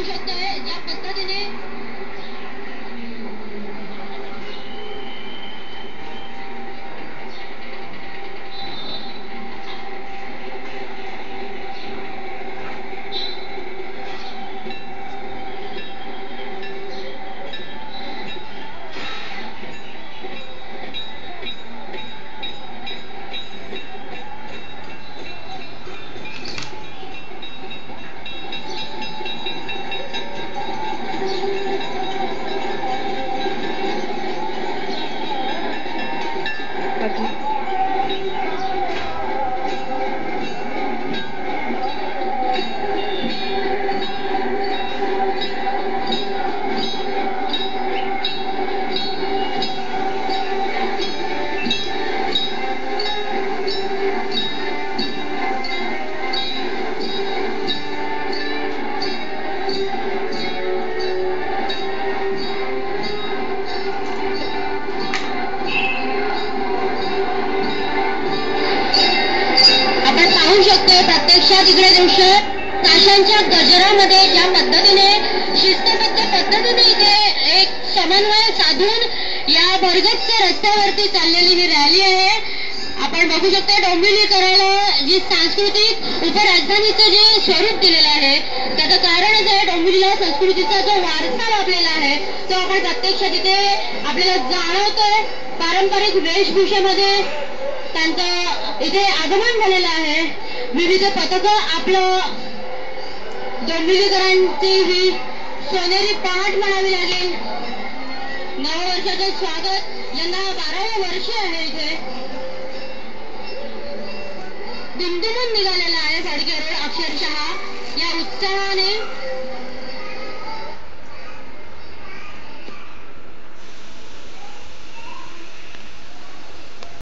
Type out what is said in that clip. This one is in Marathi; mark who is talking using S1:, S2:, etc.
S1: बघू शकतोय ज्या पद्धतीने पाहू शकतो प्रत्यक्षात इकडे दृश्य ताशांच्या गजरामध्ये ज्या पद्धतीने शिस्तबद्ध पद्धतीने इथे एक समन्वय साधून या भरगच्च रस्त्यावरती चाललेली ही रॅली आहे. आपण बघू शकतो डोंबिवलीकराला जी सांस्कृतिक उपराजधानीचं जे स्वरूप दिलेलं आहे त्याचं कारणच आहे डोंबिवलीला संस्कृतीचा जो वारसा लाभलेला आहे तो आपण प्रत्यक्षात इथे आपल्याला जाणवतोय. पारंपरिक वेशभूषेमध्ये त्यांचं इथे आगमन झालेलं आहे. विविध पथकं आपलं डोंबिवलीकरांची ही सोनेरी पहाट म्हणावी लागेल. नववर्षाचं स्वागत यंदा 12वे वर्ष आहे. इथे दुमदुमून निघालेला आहे फडके रोड अक्षरशः या उत्साहाने.